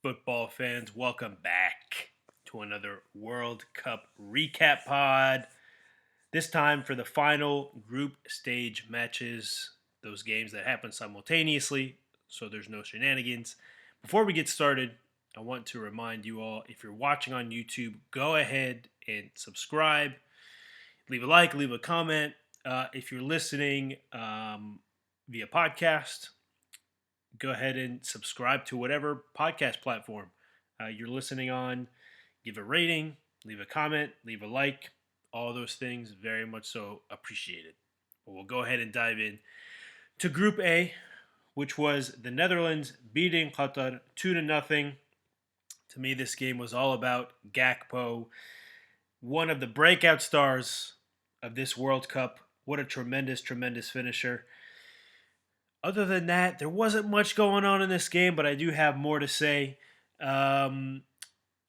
football fans? Welcome back to another World Cup recap pod. This time for the final group stage matches, those games that happen simultaneously, so there's no shenanigans. Before we get started, I want to remind you all, if you're watching on YouTube, go ahead and subscribe, leave a like, leave a comment. If you're listening via podcast, go ahead and subscribe to whatever podcast platform you're listening on. Give a rating, leave a comment, leave a like. All those things, very much so appreciated. But we'll go ahead and dive in to Group A, which was the Netherlands beating Qatar 2-0. To me, this game was all about Gakpo, one of the breakout stars of this World Cup. What a tremendous, tremendous finisher. Other than that, there wasn't much going on in this game, but I do have more to say.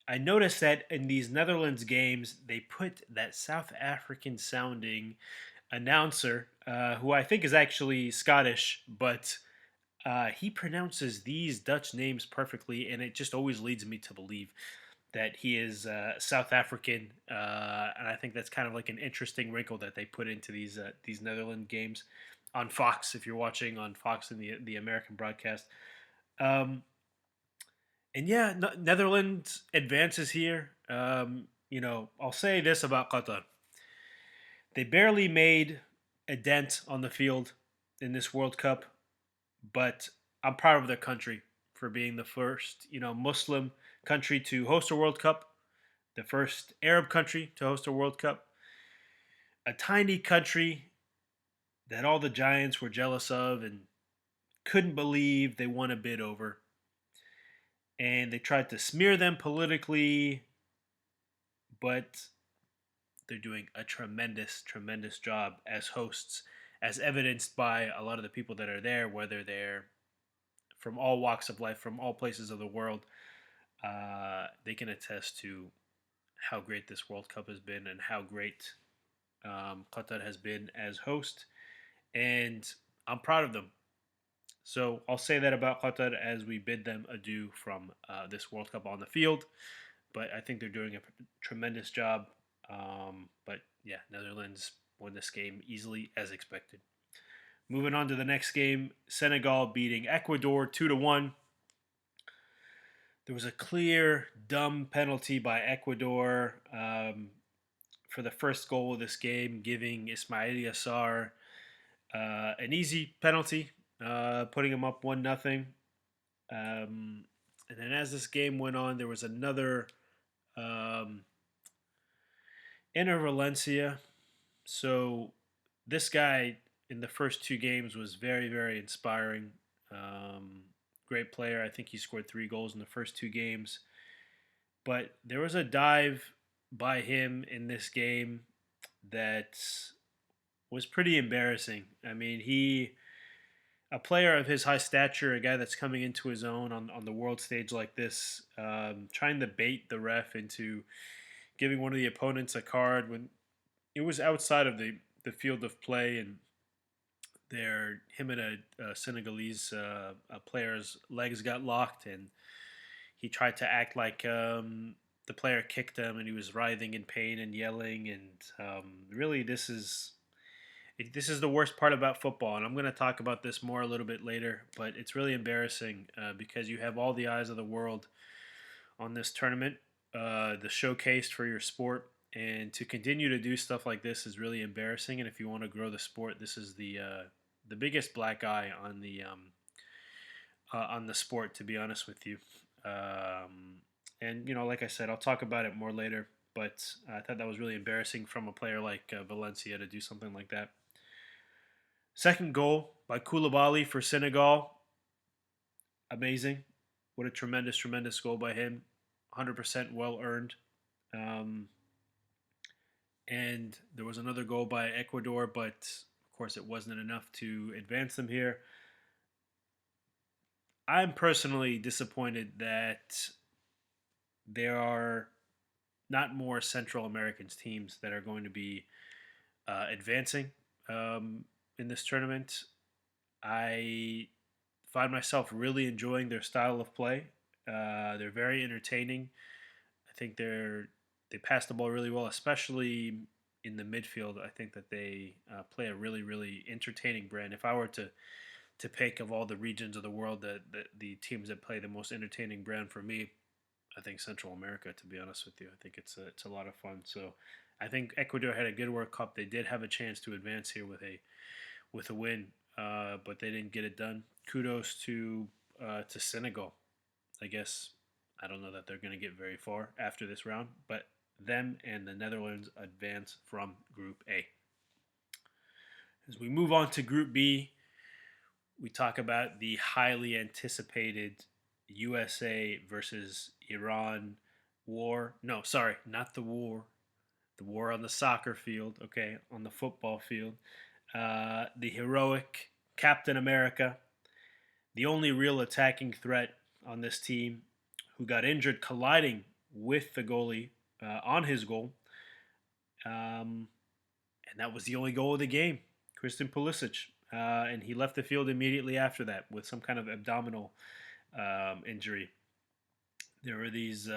I noticed that in these Netherlands games, they put that South African sounding announcer, who I think is actually Scottish, but he pronounces these Dutch names perfectly, and it just always leads me to believe that he is South African, and I think that's kind of like an interesting wrinkle that they put into these Netherlands games on Fox. If you're watching on Fox in the American broadcast, um, and yeah, Netherlands advances here. I'll say this about Qatar: they barely made a dent on the field in this World Cup, but I'm proud of their country for being the first, Muslim country to host a World Cup, the first Arab country to host a World Cup, a tiny country that all the giants were jealous of and couldn't believe they won a bid over. And they tried to smear them politically, but they're doing a tremendous, tremendous job as hosts, as evidenced by a lot of the people that are there, whether they're from all walks of life, from all places of the world. They can attest to how great this World Cup has been and how great Qatar has been as host. And I'm proud of them. So I'll say that about Qatar as we bid them adieu from this World Cup on the field. But I think they're doing a tremendous job. But yeah, Netherlands won this game easily as expected. Moving on to the next game, Senegal beating Ecuador 2-1. There was a clear, dumb penalty by Ecuador for the first goal of this game, giving Ismail Yassar an easy penalty, putting him up 1-0. And then as this game went on, there was another Inter Valencia. So this guy in the first two games was very, very inspiring. Great player. I think he scored 3 goals in the first two games. But there was a dive by him in this game that was pretty embarrassing. I mean, a player of his high stature, a guy that's coming into his own on the world stage like this, trying to bait the ref into giving one of the opponents a card when it was outside of the field of play, and him and a Senegalese a player's legs got locked, and he tried to act like the player kicked him, and he was writhing in pain and yelling. And really, this is the worst part about football, and I'm going to talk about this more a little bit later. But it's really embarrassing because you have all the eyes of the world on this tournament, the showcase for your sport, and to continue to do stuff like this is really embarrassing. And if you want to grow the sport, this is the biggest black eye on the sport, to be honest with you. And like I said, I'll talk about it more later. But I thought that was really embarrassing from a player like Valencia to do something like that. Second goal by Koulibaly for Senegal. Amazing. What a tremendous, tremendous goal by him. 100% well earned. And there was another goal by Ecuador, but of course it wasn't enough to advance them here. I'm personally disappointed that there are not more Central American teams that are going to be advancing in this tournament. I find myself really enjoying their style of play. They're very entertaining. I think they pass the ball really well, especially in the midfield. I think that they play a really really entertaining brand. If I were to pick of all the regions of the world the teams that play the most entertaining brand for me, I think Central America. To be honest with you, I think it's a lot of fun. So I think Ecuador had a good World Cup. They did have a chance to advance here with a win, but they didn't get it done. Kudos to Senegal. I guess I don't know that they're going to get very far after this round, but them and the Netherlands advance from Group A. As we move on to Group B, we talk about the highly anticipated USA versus Iran war. No, sorry, not the war. The war on the soccer field, okay, on the football field. The heroic Captain America, the only real attacking threat on this team, who got injured colliding with the goalie on his goal. And that was the only goal of the game. Christian Pulisic. And he left the field immediately after that with some kind of abdominal injury. There were these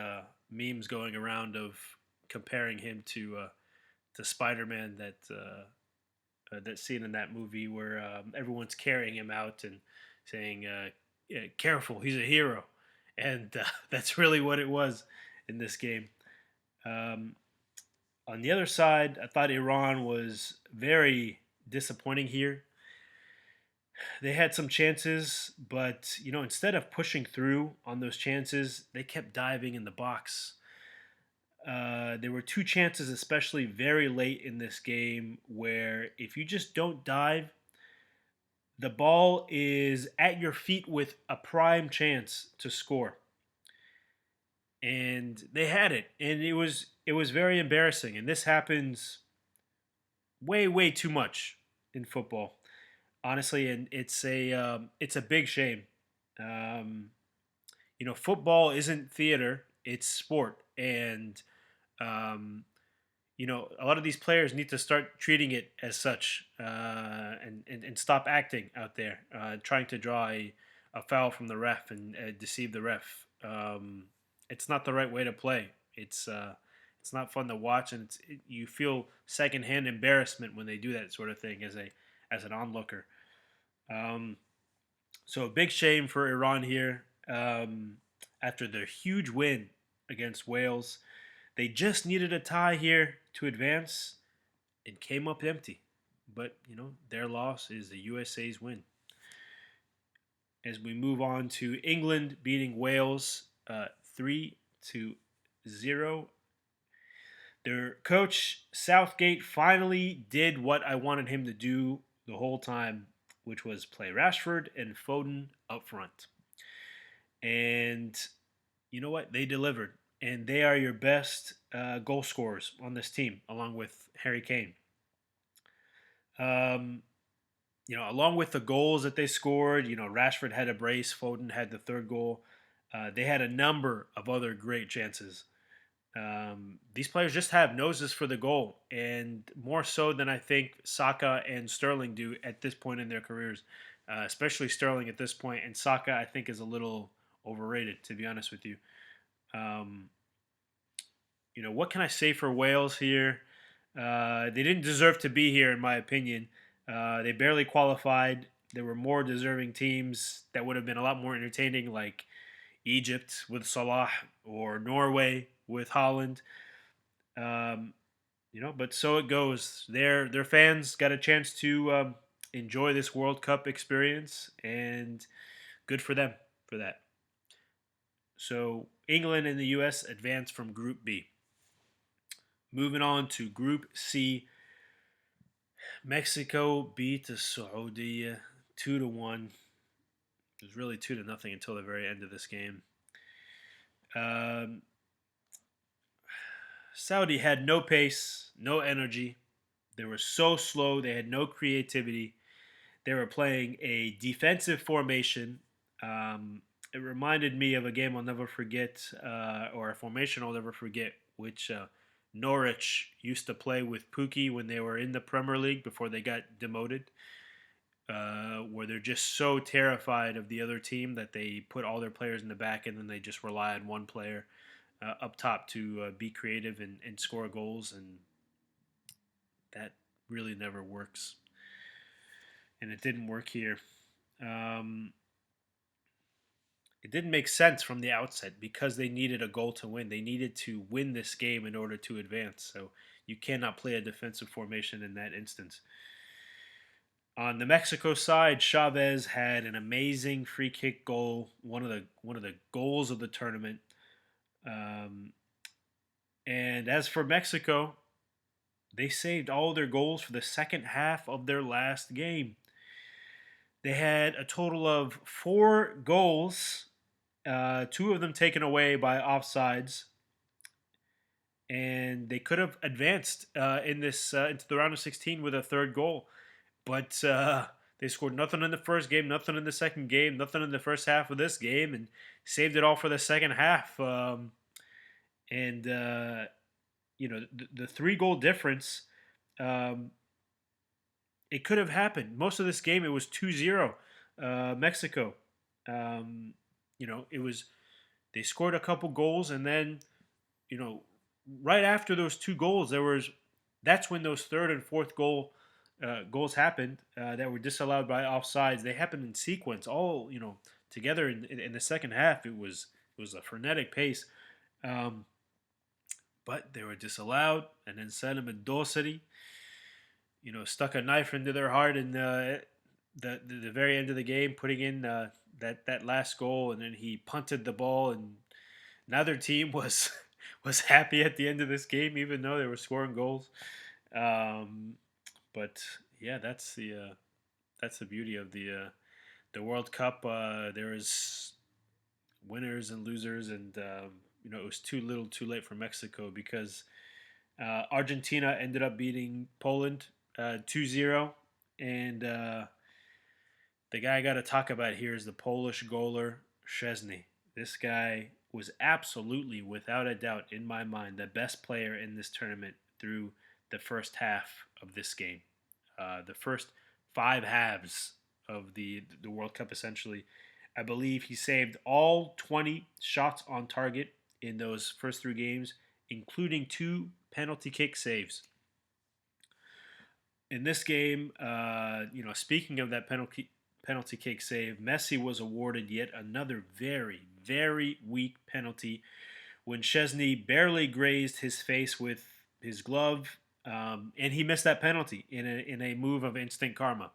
memes going around of comparing him to Spider-Man, that scene in that movie where everyone's carrying him out and saying, yeah, "Careful, he's a hero," and that's really what it was in this game. Um, on the other side, I thought Iran was very disappointing here. They had some chances, but instead of pushing through on those chances, they kept diving in the box. There were two chances, especially very late in this game, where if you just don't dive, the ball is at your feet with a prime chance to score. And they had it, and it was very embarrassing. And this happens way way too much in football, honestly, and it's a big shame. Um, football isn't theater; it's sport, and um, a lot of these players need to start treating it as such, and stop acting out there, trying to draw a foul from the ref and deceive the ref. It's not the right way to play. It's not fun to watch, and you feel secondhand embarrassment when they do that sort of thing as an onlooker. Um, so a big shame for Iran here, after their huge win against Wales. They just needed a tie here to advance and came up empty. But, their loss is the USA's win. As we move on to England beating Wales 3-0. Their coach, Southgate, finally did what I wanted him to do the whole time, which was play Rashford and Foden up front. And you know what? They delivered. And they are your best goal scorers on this team, along with Harry Kane. Um, along with the goals that they scored, Rashford had a brace, Foden had the third goal. They had a number of other great chances. These players just have noses for the goal, and more so than I think Saka and Sterling do at this point in their careers, especially Sterling at this point. And Saka, I think, is a little overrated, to be honest with you. Um, what can I say for Wales here? They didn't deserve to be here, in my opinion. They barely qualified. There were more deserving teams that would have been a lot more entertaining, like Egypt with Salah or Norway with Holland. Um, but so it goes. Their fans got a chance to enjoy this World Cup experience, and good for them for that. So England and the U.S. advanced from Group B. Moving on to Group C, Mexico beat the Saudi 2-1. It was really 2-0 until the very end of this game. Um, Saudi had no pace, no energy. They were so slow. They had no creativity. They were playing a defensive formation. It reminded me of a game I'll never forget, or a formation I'll never forget, which Norwich used to play with Pookie when they were in the Premier League before they got demoted. where they're just so terrified of the other team that they put all their players in the back and then they just rely on one player up top to be creative and score goals, and that really never works. And it didn't work here. Um, it didn't make sense from the outset because they needed a goal to win. They needed to win this game in order to advance. So you cannot play a defensive formation in that instance. On the Mexico side, Chavez had an amazing free kick goal, one of the goals of the tournament. Um, and as for Mexico, they saved all their goals for the second half of their last game. They had a total of 4 goals, two of them taken away by offsides, and they could have advanced in this into the round of 16 with a third goal, but they scored nothing in the first game, nothing in the second game, nothing in the first half of this game, and saved it all for the second half. And the 3 goal difference, um, it could have happened. Most of this game, it was 2-0 Mexico. Um, it was they scored a couple goals, and then you know right after those 2 goals, that's when those third and fourth goals happened that were disallowed by offsides. They happened in sequence, all together in the second half. It was a frenetic pace, um, but they were disallowed, and then Salem Dorsety, stuck a knife into their heart in the very end of the game, putting in that last goal, and then he punted the ball, and neither team was was happy at the end of this game, even though they were scoring goals. Um, but yeah, that's the beauty of the World Cup. There is winners and losers, and it was too little, too late for Mexico because Argentina ended up beating Poland 2-0, and the guy I got to talk about here is the Polish goaler Szczesny. This guy was absolutely, without a doubt, in my mind, the best player in this tournament through the first half of this game. The first 5 halves of the World Cup, essentially. I believe he saved all 20 shots on target in those first 3 games, including 2 penalty kick saves. In this game, speaking of that penalty kick save, Messi was awarded yet another very, very weak penalty when Szczesny barely grazed his face with his glove, and he missed that penalty in a move of instant karma.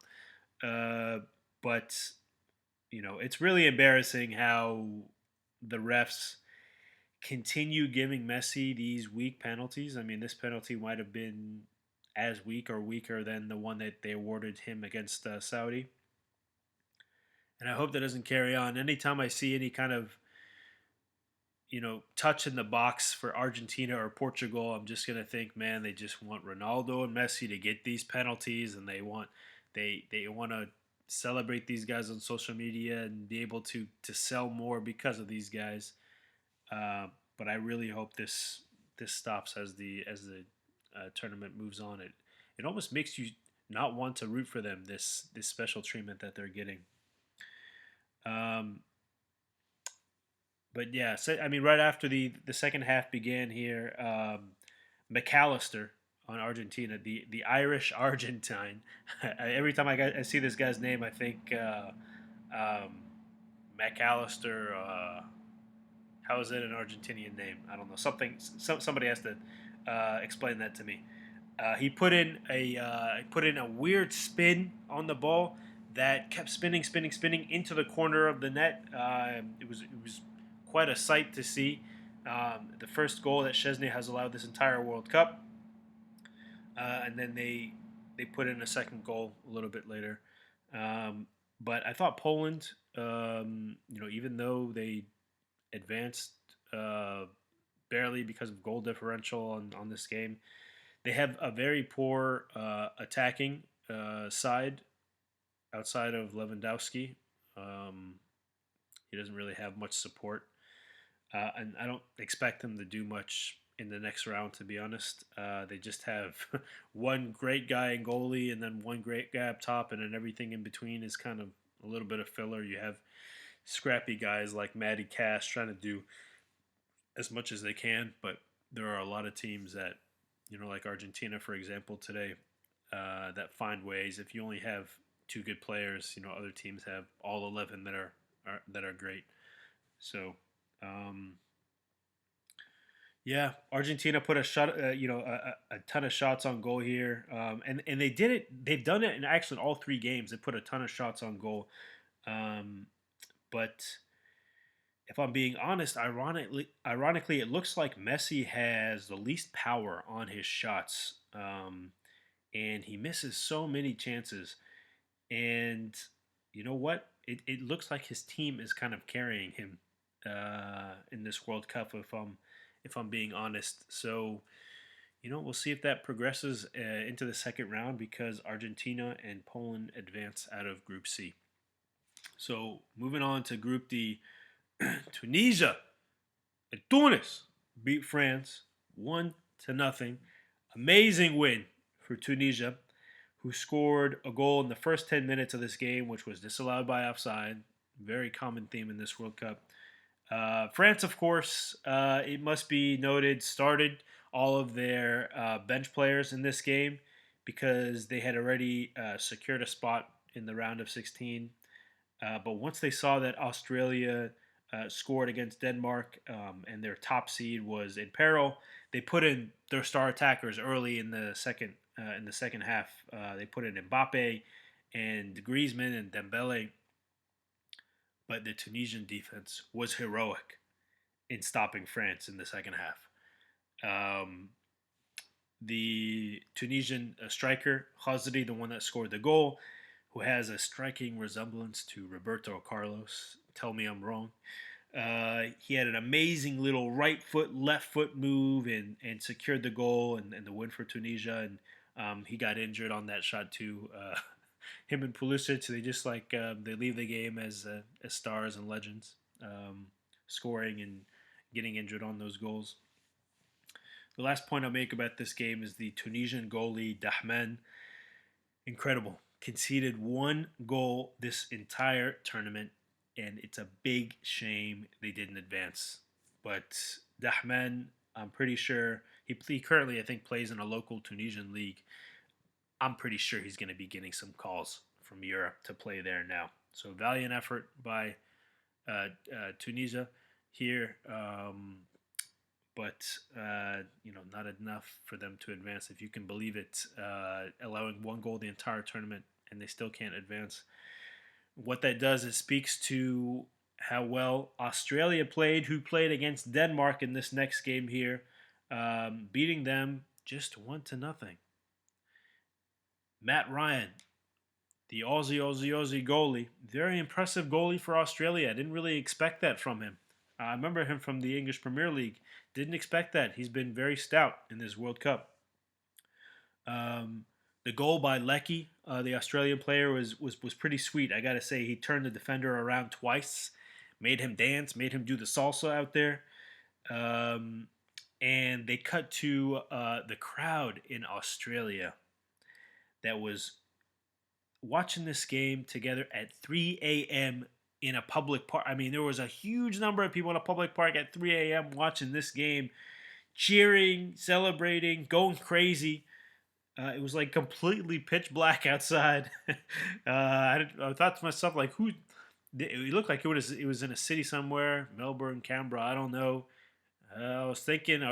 But it's really embarrassing how the refs continue giving Messi these weak penalties. I mean, this penalty might have been as weak or weaker than the one that they awarded him against Saudi. And I hope that doesn't carry on. Anytime I see any kind of touch in the box for Argentina or Portugal, I'm just gonna think, man, they just want Ronaldo and Messi to get these penalties, and they want to celebrate these guys on social media and be able to sell more because of these guys. But I really hope this stops as the tournament moves on. It almost makes you not want to root for them. This special treatment that they're getting. Um, but yeah, so, I mean, right after the second half began here, McAllister on Argentina, the Irish Argentine. Every time I see this guy's name, I think um, McAllister. How is it an Argentinian name? I don't know. Somebody has to explain that to me. He put in a weird spin on the ball that kept spinning, spinning, spinning into the corner of the net. It was quite a sight to see. The first goal that Szczesny has allowed this entire World Cup, and then they put in a second goal a little bit later. But I thought Poland, even though they advanced uh, barely because of goal differential on this game, they have a very poor attacking side outside of Lewandowski. Um, he doesn't really have much support, and I don't expect him to do much in the next round. To be honest, they just have one great guy in goalie, and then one great guy up top, and then everything in between is kind of a little bit of filler. You have scrappy guys like Matty Cash trying to do as much as they can, but there are a lot of teams that, like Argentina, for example, today, that find ways. If you only have two good players, other teams have all 11 that are great. So, um, yeah, Argentina put a shot, a ton of shots on goal here, and they did it. They've done it in actually all three games. They put a ton of shots on goal, um, but if I'm being honest, ironically, it looks like Messi has the least power on his shots, and he misses so many chances. And you know what? It looks like his team is kind of carrying him in this World Cup. If I'm being honest, so we'll see if that progresses into the second round because Argentina and Poland advance out of Group C. So moving on to Group D, Tunisia and Tunis beat France 1-0. Amazing win for Tunisia, who scored a goal in the first 10 minutes of this game, which was disallowed by offside. Very common theme in this World Cup. France, of course, it must be noted, started all of their bench players in this game because they had already secured a spot in the round of 16. But once they saw that Australia scored against Denmark and their top seed was in peril, they put in their star attackers early in the second half. They put in Mbappe and Griezmann and Dembele, but the Tunisian defense was heroic in stopping France in the second half. Um, the Tunisian striker, Khazri, the one that scored the goal, who has a striking resemblance to Roberto Carlos. Tell me I'm wrong. He had an amazing little right foot, left foot move and secured the goal and the win for Tunisia. And he got injured on that shot too. Him and Pulisic, they just they leave the game as stars and legends, scoring and getting injured on those goals. The last point I'll make about this game is the Tunisian goalie Dahmen. Incredible. Conceded one goal this entire tournament, and it's a big shame they didn't advance. But Dahmen, I'm pretty sure he currently I think plays in a local Tunisian league. I'm pretty sure he's going to be getting some calls from Europe to play there now. So valiant effort by Tunisia here, but not enough for them to advance. If you can believe it, allowing one goal the entire tournament and they still can't advance. What that does is speaks to how well Australia played, who played against Denmark in this next game here, beating them just 1-0. Matt Ryan, the Aussie goalie, very impressive goalie for Australia. I didn't really expect that from him. I remember him from the English Premier League. Didn't expect that. He's been very stout in this World Cup. The goal by Leckie, the Australian player, was pretty sweet. I gotta say, he turned the defender around twice, made him dance, made him do the salsa out there, and they cut to the crowd in Australia that was watching this game together at 3 a.m. in a public park. I mean, there was a huge number of people in a public park at 3 a.m. watching this game, cheering, celebrating, going crazy. It was like completely pitch black outside. I thought to myself, like, who? It looked like it was in a city somewhere, Melbourne, Canberra. I don't know. I was thinking,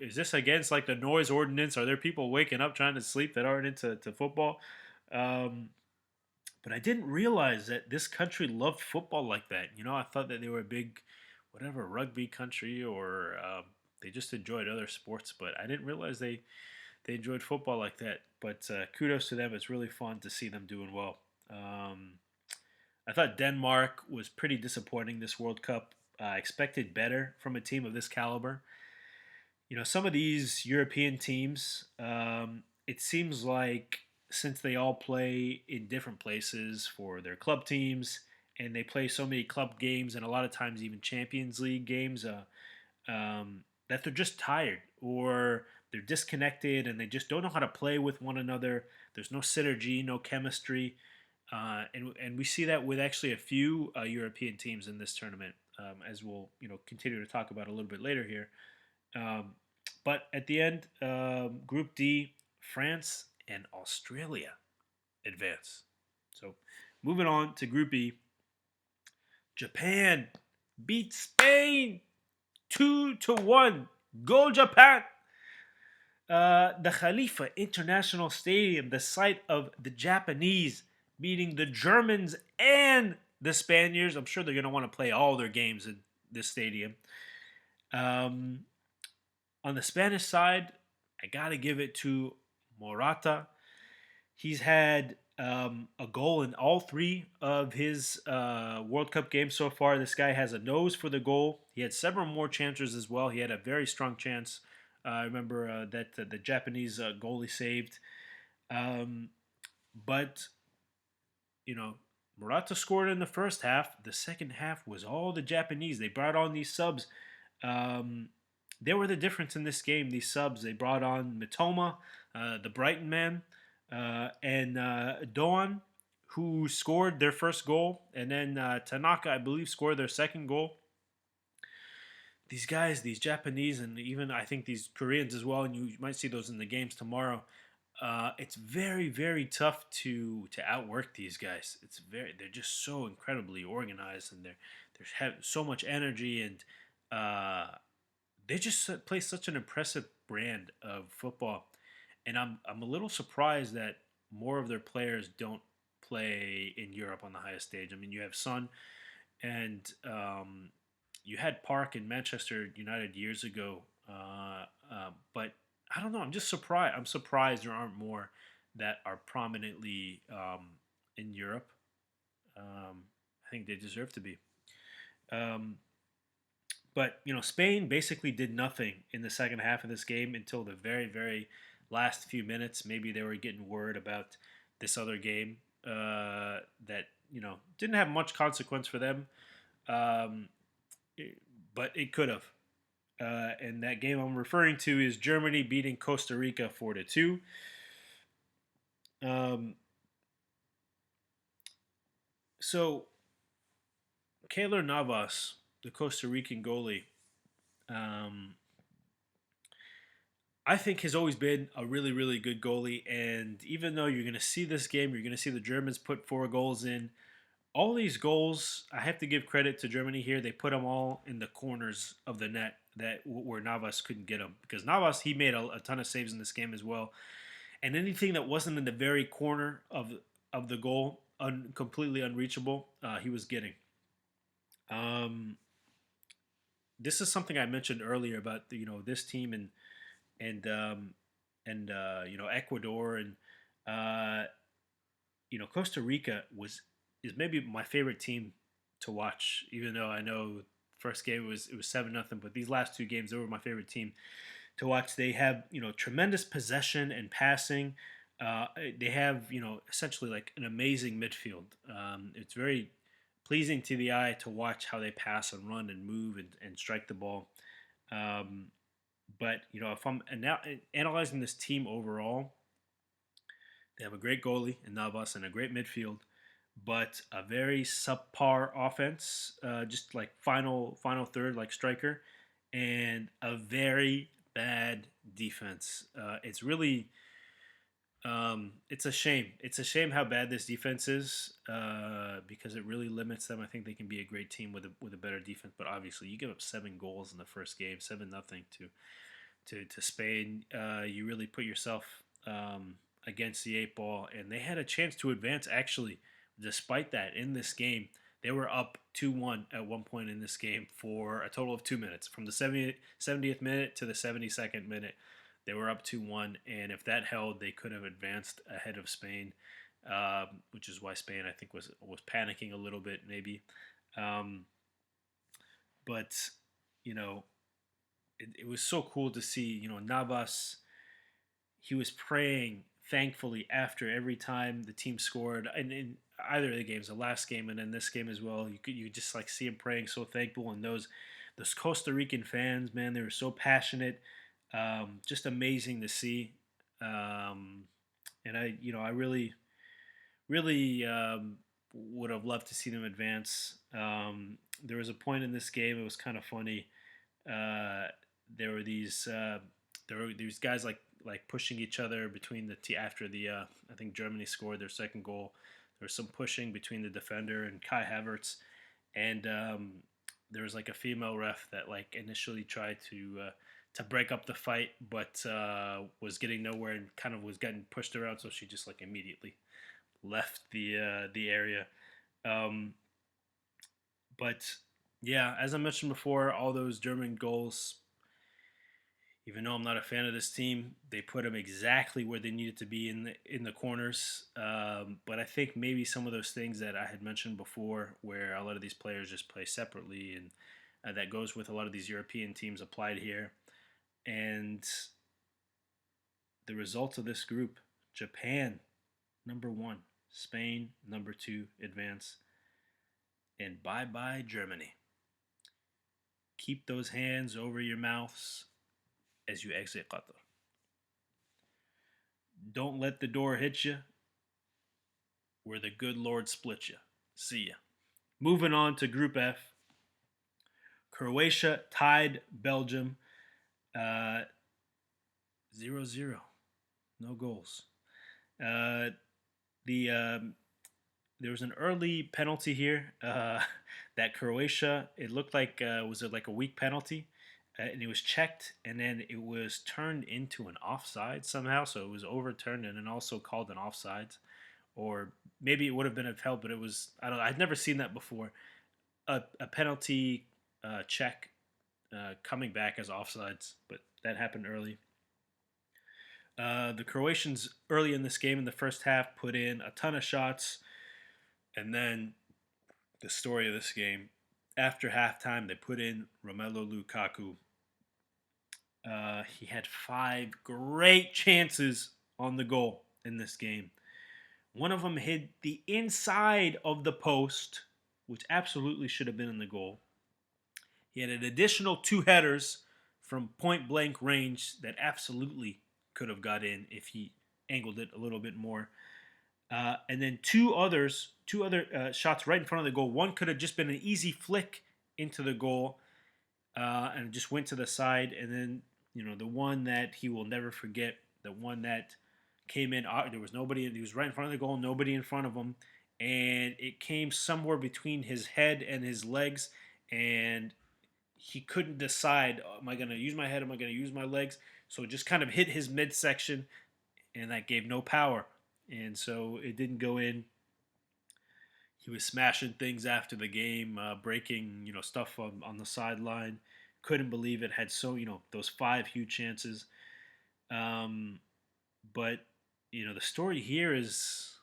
is this against like the noise ordinance? Are there people waking up trying to sleep that aren't into football? Um, but I didn't realize that this country loved football like that. I thought that they were a big, whatever, rugby country or they just enjoyed other sports. But I didn't realize they enjoyed football like that. But kudos to them. It's really fun to see them doing well. I thought Denmark was pretty disappointing this World Cup. I expected better from a team of this caliber. Some of these European teams, it seems like since they all play in different places for their club teams and they play so many club games and a lot of times even Champions League games, that they're just tired or they're disconnected and they just don't know how to play with one another. There's no synergy, no chemistry, and we see that with actually a few European teams in this tournament, as we'll continue to talk about a little bit later here. Um, but at the end, Group D, France and Australia advance. So moving on to Group E, Japan beat Spain 2-1. Go Japan! The Khalifa International Stadium, the site of the Japanese meeting the Germans and the Spaniards. I'm sure they're going to want to play all their games in this stadium. Um, on the Spanish side, I got to give it to Morata. He's had a goal in all three of his World Cup games so far. This guy has a nose for the goal. He had several more chances as well. He had a very strong chance. I remember that the Japanese goalie saved. Um, but, you know, Morata scored in the first half. The second half was all the Japanese. They brought on these subs. Um, they were the difference in this game. These subs, they brought on Mitoma, the Brighton man, and Doan, who scored their first goal, and then Tanaka, I believe, scored their second goal. These guys, these Japanese, and even I think these Koreans as well, and you might see those in the games tomorrow. It's very, very tough to outwork these guys. They're just so incredibly organized, and they have so much energy, and they just play such an impressive brand of football. And I'm a little surprised that more of their players don't play in Europe on the highest stage. I mean, you have Son, and you had Park in Manchester United years ago, but I don't know. I'm just surprised. I'm surprised there aren't more that are prominently in Europe. I think they deserve to be. Um, but Spain basically did nothing in the second half of this game until the very, very last few minutes. Maybe they were getting word about this other game that didn't have much consequence for them, um, but it could have. And that game I'm referring to is Germany beating Costa Rica 4-2. Um, so Keylor Navas, the Costa Rican goalie, um, I think has always been a really, really good goalie. And even though you're going to see this game, you're going to see the Germans put 4 goals in. All these goals, I have to give credit to Germany here. They put them all in the corners of the net where Navas couldn't get them, because Navas, he made a ton of saves in this game as well. And anything that wasn't in the very corner of the goal, completely unreachable, he was getting. Um, this is something I mentioned earlier about this team and Ecuador and uh, Costa Rica is maybe my favorite team to watch. Even though I know first game it was 7-0, but these last 2 games, they were my favorite team to watch. They have tremendous possession and passing. They have essentially like an amazing midfield. It's very pleasing to the eye to watch how they pass and run and move and strike the ball. Um, but if I'm analyzing this team overall, they have a great goalie in Navas and a great midfield, but a very subpar offense, just like final third, like striker, and a very bad defense. It's really it's a shame. It's a shame how bad this defense is, because it really limits them. I think they can be a great team with a better defense, but obviously you give up 7 goals in the first game, 7-0 to Spain. You really put yourself against the 8 ball, and they had a chance to advance actually. Despite that, in this game, they were up 2-1 at one point in this game for a total of 2 minutes, from the 70th minute to the 72nd minute. They were up 2-1, and if that held, they could have advanced ahead of Spain, which is why Spain, I think, was panicking a little bit, maybe. Um, but it was so cool to see. Navas. He was praying thankfully after every time the team scored, and in either of the games, the last game and then this game as well. You could just like see him praying, so thankful, and those Costa Rican fans, man, they were so passionate, just amazing to see. Um, and I really would have loved to see them advance. There was a point in this game; it was kind of funny. Uh, there were these guys like pushing each other between after the I think Germany scored their second goal. There was some pushing between the defender and Kai Havertz, and there was like a female ref that like initially tried to break up the fight, but was getting nowhere and kind of was getting pushed around, so she just like immediately left the area. Um, but yeah, as I mentioned before, all those German goals, even though I'm not a fan of this team, they put them exactly where they needed to be in the corners. But I think maybe some of those things that I had mentioned before, where a lot of these players just play separately, and that goes with a lot of these European teams applied here. And the results of this group: Japan number one, Spain number two advance, and bye bye Germany. Keep those hands over your mouths as you exit Qatar. Don't let the door hit you where the good Lord split you. See ya. Moving on to Group F. Croatia tied Belgium uh, 0-0. No goals. Uh, the There was an early penalty here that Croatia. It looked like was it like a weak penalty, and it was checked, and then it was turned into an offside somehow. So it was overturned and then also called an offside, or maybe it would have been upheld, but it was I don't know. I'd never seen that before. A penalty check coming back as offsides, but that happened early. The Croatians early in this game in the first half put in a ton of shots, and then the story of this game. After halftime, they put in Romelu Lukaku. He had 5 great chances on the goal in this game. One of them hit the inside of the post, which absolutely should have been in the goal. He had an additional 2 headers from point blank range that absolutely could have got in if he angled it a little bit more. And then two other shots right in front of the goal. One could have just been an easy flick into the goal, and it just went to the side. And then the one that he will never forget, the one that came in. There was nobody. He was right in front of the goal. Nobody in front of him, and it came somewhere between his head and his legs, and he couldn't decide. Am I going to use my head? Am I going to use my legs? So it just kind of hit his midsection, and that gave no power, and so it didn't go in. He was smashing things after the game, breaking stuff on the sideline. Couldn't believe it. Had those 5 huge chances. Um, but the story here is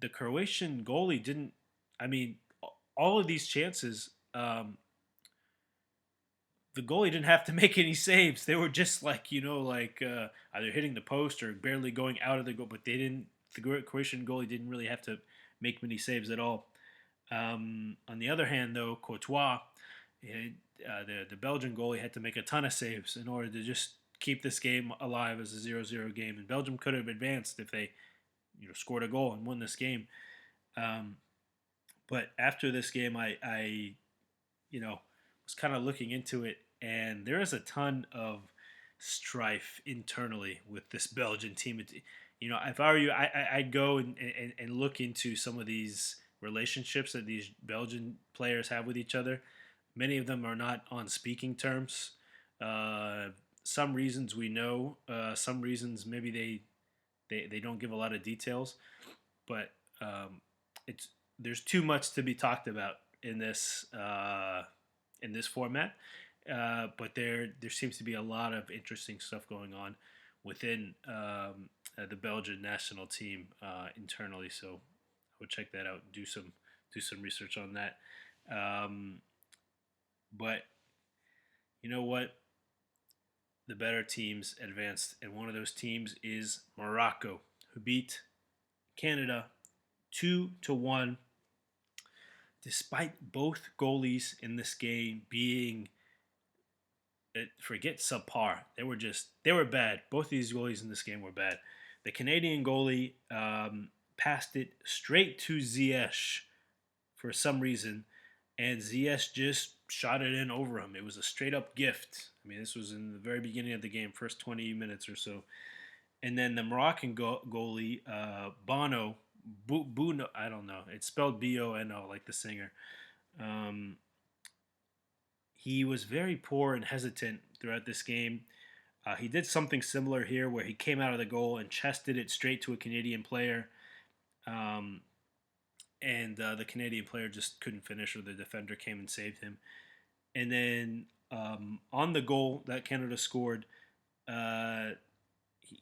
the Croatian goalie didn't. I mean, all of these chances. The goalie didn't have to make any saves. They were just either hitting the post or barely going out of the goal. But they didn't. The Croatian goalie didn't really have to make many saves at all. On the other hand, though, Courtois, the Belgian goalie, had to make a ton of saves in order to just keep this game alive as a 0-0 game. And Belgium could have advanced if they scored a goal and won this game. But after this game, I was kind of looking into it, and there is a ton of strife internally with this Belgian team. If I were you, I'd go and look into some of these relationships that these Belgian players have with each other. Many of them are not on speaking terms. Some reasons we know. Some reasons maybe they don't give a lot of details. But it's there's too much to be talked about in this format. But there seems to be a lot of interesting stuff going on within the Belgian national team internally. So I would check that out. Do some research on that. But you know what? The better teams advanced, and one of those teams is Morocco, who beat Canada 2-1. despite both goalies in this game being, forget subpar, they were bad. Both of these goalies in this game were bad. The Canadian goalie passed it straight to Ziyech for some reason, and Ziyech just shot it in over him. It was a straight up gift. I mean, this was in the very beginning of the game, first 20 minutes or so. And then the Moroccan goalie, Bono, Buno, I don't know. It's spelled Bono, like the singer. Um, he was very poor and hesitant throughout this game. He did something similar here where he came out of the goal and chested it straight to a Canadian player. Um, and the Canadian player just couldn't finish, or the defender came and saved him. And then on the goal that Canada scored, uh, he,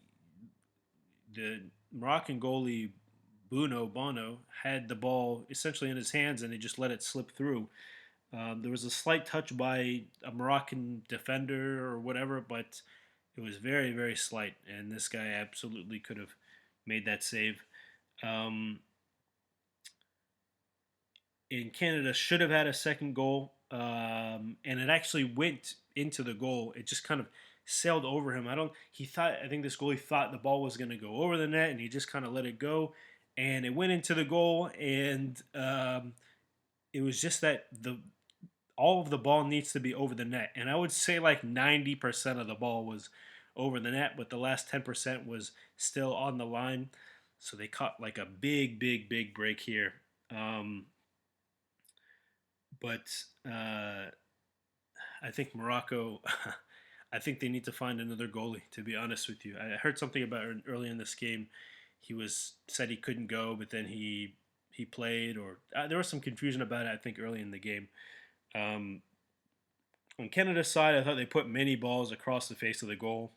the Moroccan goalie Bono had the ball essentially in his hands, and he just let it slip through. There was a slight touch by a Moroccan defender or whatever, but it was very, very slight, and this guy absolutely could have made that save. Um, and Canada should have had a second goal, and it actually went into the goal. It just kind of sailed over him. I think this goalie thought the ball was going to go over the net, and he just kind of let it go, and it went into the goal. And it was just that the all of the ball needs to be over the net, and I would say like 90% of the ball was over the net, but the last 10% was still on the line. So they caught like a big, big, big break here. But I think Morocco, I think they need to find another goalie. To be honest with you, I heard something about early in this game. He was said he couldn't go, but then he played, or there was some confusion about it. I think early in the game. Um, on Canada's side, I thought they put many balls across the face of the goal,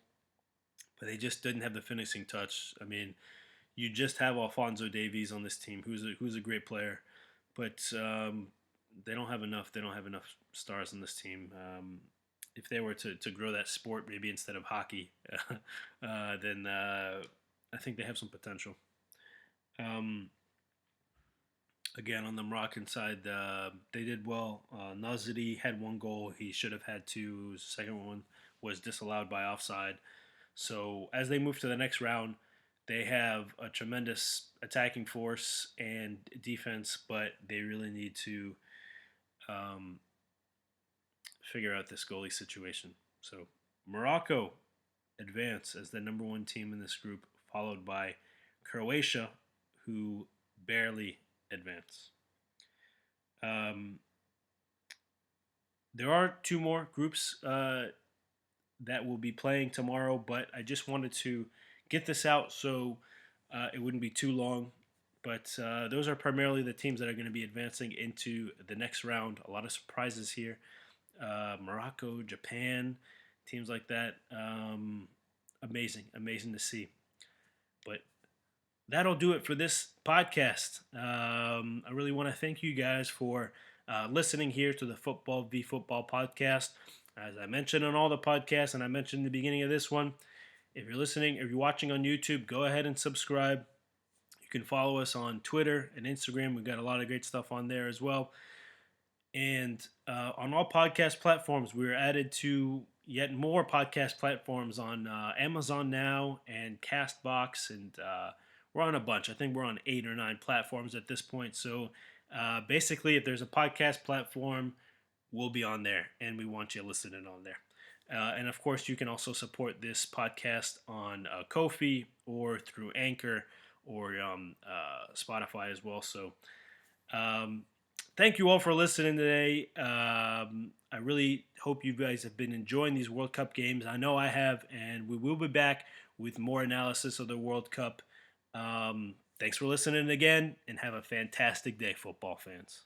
but they just didn't have the finishing touch. I mean, you just have Alfonso Davies on this team, who's a great player, but they don't have enough. They don't have enough stars on this team. If they were to grow that sport, maybe instead of hockey, then I think they have some potential. Um, Again, on the Moroccan side, they did well. Naziri had one goal. He should have had two. His second one was disallowed by offside. So as they move to the next round, they have a tremendous attacking force and defense, but they really need to um, figure out this goalie situation. So Morocco advance as the number one team in this group, followed by Croatia, who barely advance. Um, there are two more groups that will be playing tomorrow, but I just wanted to get this out so it wouldn't be too long. But those are primarily the teams that are going to be advancing into the next round. A lot of surprises here. Morocco, Japan, teams like that. Amazing to see. But that'll do it for this podcast. I really want to thank you guys for listening here to the Football v Football podcast. As I mentioned on all the podcasts, and I mentioned in the beginning of this one, if you're listening, if you're watching on YouTube, go ahead and subscribe. You can follow us on Twitter and Instagram. We've got a lot of great stuff on there as well. And on all podcast platforms, we're added to yet more podcast platforms on Amazon now and Castbox, and we're on a bunch. I think we're on 8 or 9 platforms at this point. So basically, if there's a podcast platform, we'll be on there, and we want you listening on there. And of course, you can also support this podcast on Ko-fi or through Anchor or Spotify as well. So thank you all for listening today. I really hope you guys have been enjoying these World Cup games. I know I have, and we will be back with more analysis of the World Cup. Thanks for listening again, and have a fantastic day, football fans.